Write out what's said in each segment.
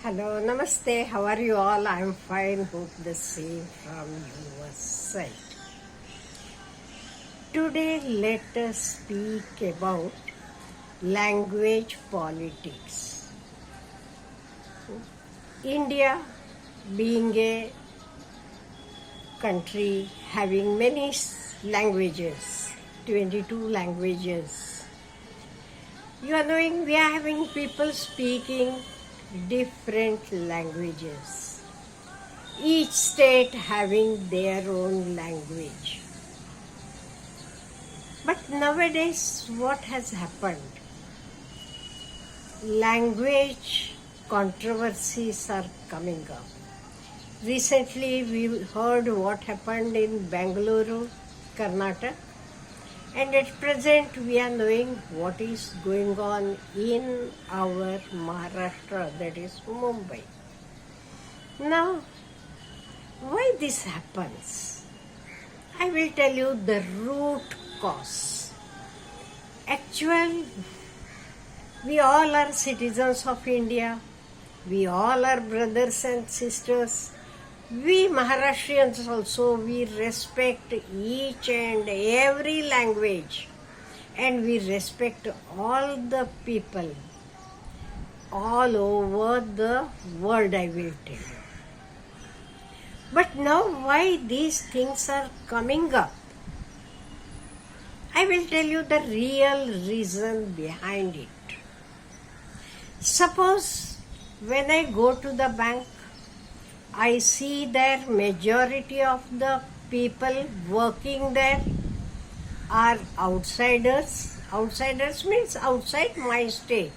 Hello, namaste. How are you all? I'm fine. Hope the same from your side. Today, let us speak about language politics. India, being a country having many languages, 22 languages. You are knowing we are having people speaking different languages, each state having their own language. But nowadays, what has happened? Language controversies are coming up. Recently, we heard what happened in Bengaluru, Karnataka, and at present, we are knowing what is going on in our Maharashtra, that is Mumbai. Now, why this happens? I will tell you the root cause. Actually, we all are citizens of India. We all are brothers and sisters. We Maharashtrians also, we respect each and every language, and we respect all the people all over the world, I will tell you. But now why these things are coming up? I will tell you the real reason behind it. Suppose when I go to the bank, I see that majority of the people working there are outsiders. Outsiders means outside my state.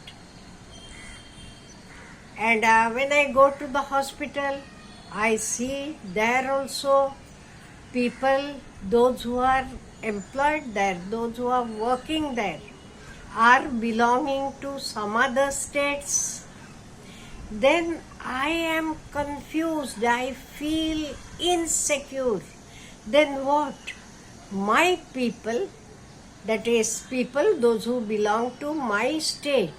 And when I go to the hospital, I see there also people, those who are employed there, those who are working there, are belonging to some other states. Then I am confused, I feel insecure. Then what? My people, that is people, those who belong to my state,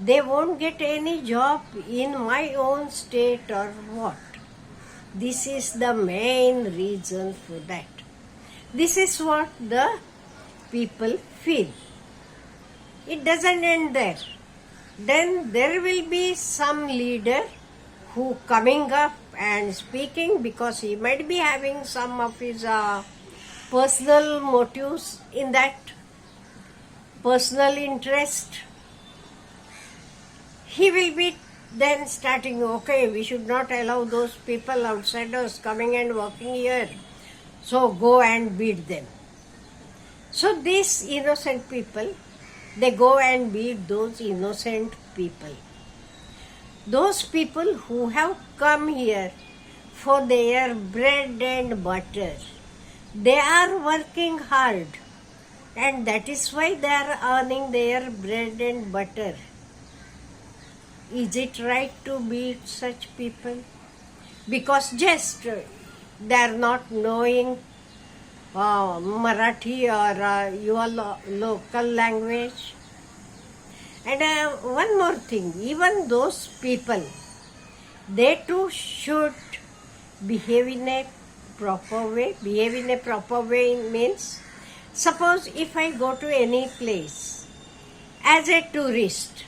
they won't get any job in my own state or what? This is the main reason for that. This is what the people feel. It doesn't end there. Then there will be some leader who coming up and speaking because he might be having some of his personal motives in that, personal interest. He will be then starting, okay, we should not allow those people, outsiders coming and working here. So go and beat them. So these innocent people, they go and beat those innocent people. Those people who have come here for their bread and butter, they are working hard, and that is why they are earning their bread and butter. Is it right to beat such people? Because just they are not knowing Marathi or your local language. And one more thing, even those people, they too should behave in a proper way. Behave in a proper way means, suppose if I go to any place as a tourist,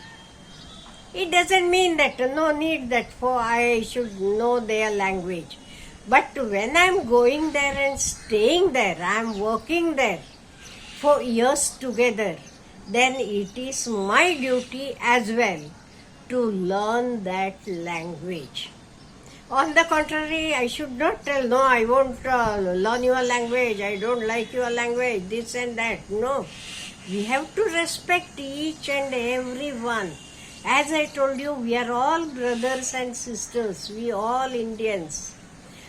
it doesn't mean that no need that for I should know their language. But when I am going there and staying there, I am working there for years together, then it is my duty as well to learn that language. On the contrary, I should not tell, no, I won't learn your language, I don't like your language, this and that. No, we have to respect each and every one. As I told you, we are all brothers and sisters, we all Indians.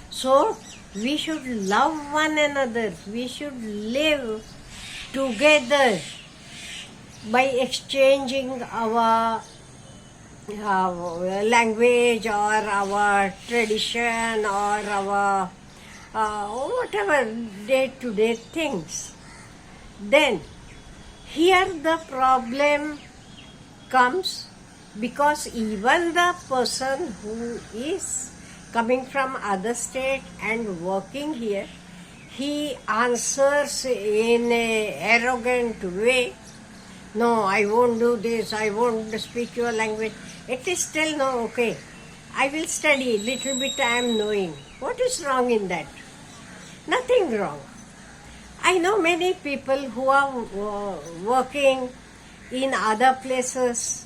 So, we should love one another. We should live together by exchanging our language or our tradition or our whatever day-to-day things. Then, here the problem comes because even the person who is coming from other state and working here, he answers in a arrogant way, no, I won't do this, I won't speak your language. At least tell, no, okay, I will study, little bit I am knowing. What is wrong in that? Nothing wrong. I know many people who are working in other places.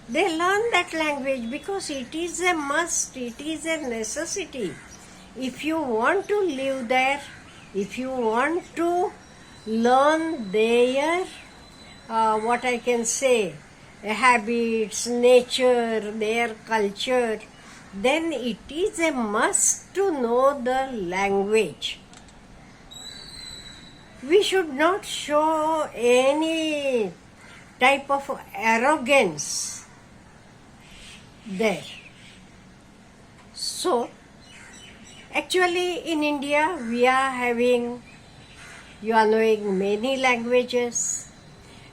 They learn that language because it is a must, it is a necessity. If you want to live there, if you want to learn their, what I can say, habits, nature, their culture, then it is a must to know the language. We should not show any type of arrogance there. So, actually in India we are having, you are knowing many languages,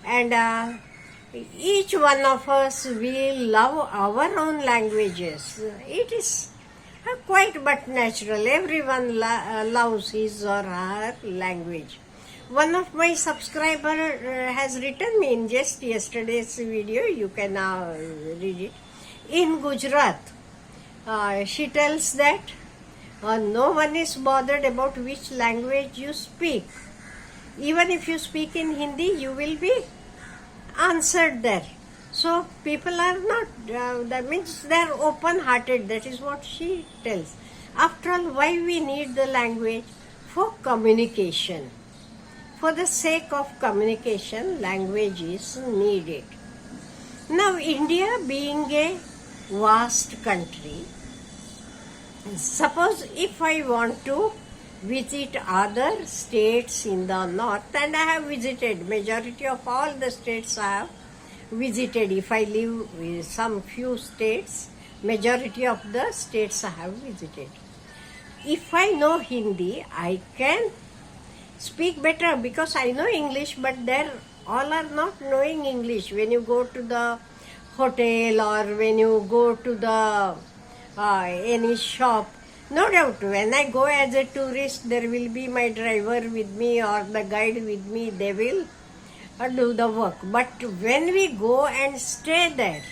and each one of us will love our own languages. It is quite but natural. Everyone loves his or her language. One of my subscriber has written me in just yesterday's video, you can now read it. In Gujarat, she tells that no one is bothered about which language you speak. Even if you speak in Hindi, you will be answered there. So people are not, that means they are open-hearted, that is what she tells. After all, why we need the language? For communication. For the sake of communication, language is needed. Now, India being a vast country, suppose if I want to visit other states in the north, and I have visited majority of all the states I have visited. If I live in some few states, majority of the states I have visited. If I know Hindi, I can speak better because I know English, but there all are not knowing English. When you go to the hotel or when you go to the any shop, no doubt when I go as a tourist, there will be my driver with me or the guide with me, they will do the work. But when we go and stay there,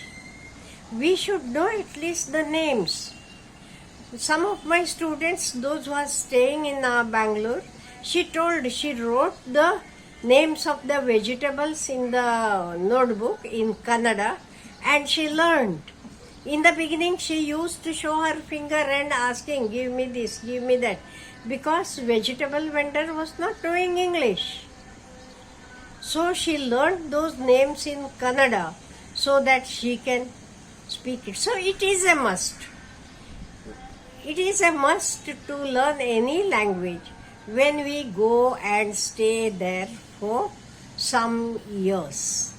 we should know at least the names. Some of my students, those who are staying in Bangalore, she wrote the names of the vegetables in the notebook in Kannada, and she learned. In the beginning, she used to show her finger and asking, give me this, give me that, because vegetable vendor was not knowing English. So she learned those names in Kannada so that she can speak it. So it is a must. It is a must to learn any language when we go and stay there for some years.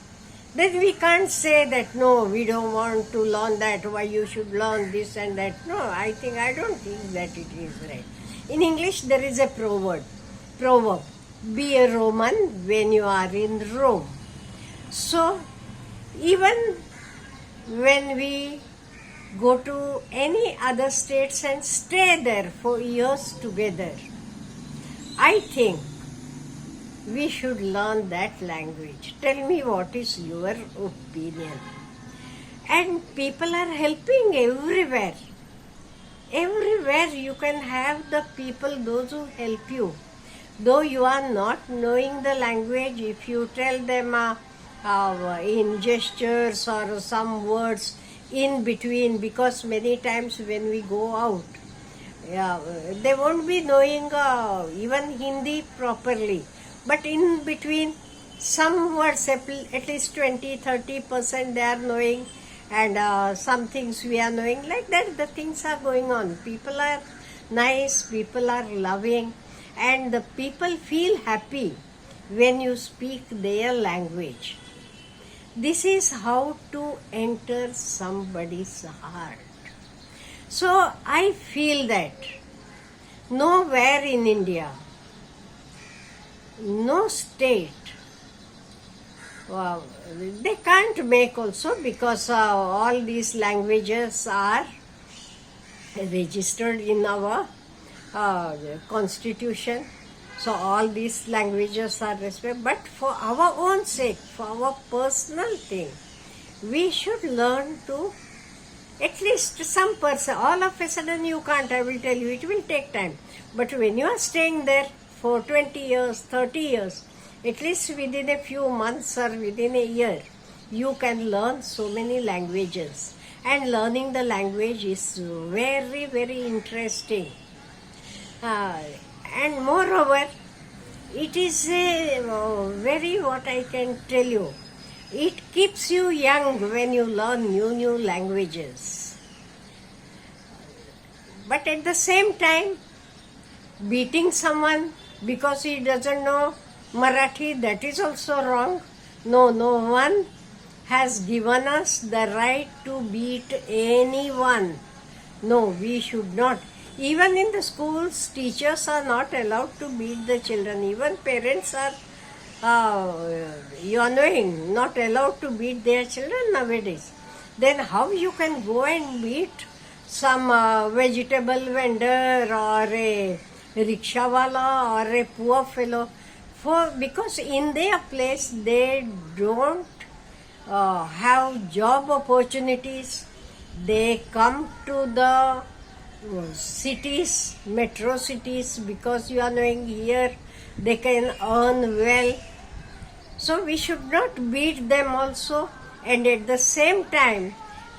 Then we can't say that, no, we don't want to learn that, why you should learn this and that. No, I don't think that it is right. In English, there is a proverb, be a Roman when you are in Rome. So, even when we go to any other states and stay there for years together, I think we should learn that language. Tell me what is your opinion. And people are helping everywhere. Everywhere you can have the people, those who help you. Though you are not knowing the language, if you tell them in gestures or some words in between, because many times when we go out, they won't be knowing even Hindi properly. But in between, some words, at least 20-30% they are knowing, and some things we are knowing. Like that, the things are going on. People are nice, people are loving, and the people feel happy when you speak their language. This is how to enter somebody's heart. So I feel that nowhere in India, no state uh, they can't make also, because all these languages are registered in our constitution. So all these languages are respected. But for our own sake, for our personal thing, we should learn to at least some person. All of a sudden you can't, I will tell you, it will take time. But when you are staying there for 20 years, 30 years, at least within a few months or within a year, you can learn so many languages. And learning the language is very, very interesting. And moreover, it is a very, what I can tell you, it keeps you young when you learn new languages. But at the same time, beating someone because he doesn't know Marathi, that is also wrong. No one has given us the right to beat anyone. No, we should not. Even in the schools, teachers are not allowed to beat the children. Even parents are, not allowed to beat their children nowadays. Then how you can go and beat some vegetable vendor or a rickshawala or a poor fellow? Because in their place they don't have job opportunities. They come to the cities, metro cities, because you are knowing here they can earn well. So we should not beat them also. And at the same time,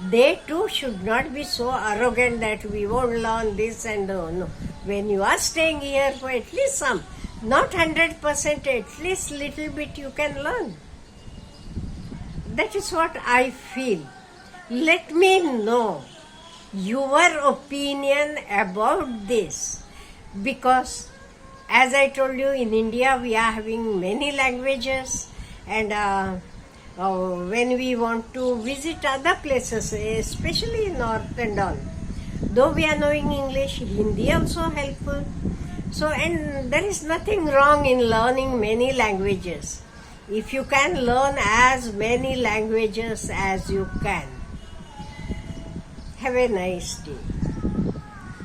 they too should not be so arrogant that we won't learn this and no. When you are staying here for at least some, not 100%, at least little bit you can learn. That is what I feel. Let me know your opinion about this, because as I told you, in India we are having many languages, and when we want to visit other places, especially north and all, though we are knowing English, Hindi also helpful. So, and there is nothing wrong in learning many languages. If you can learn as many languages as you can. Have a nice day.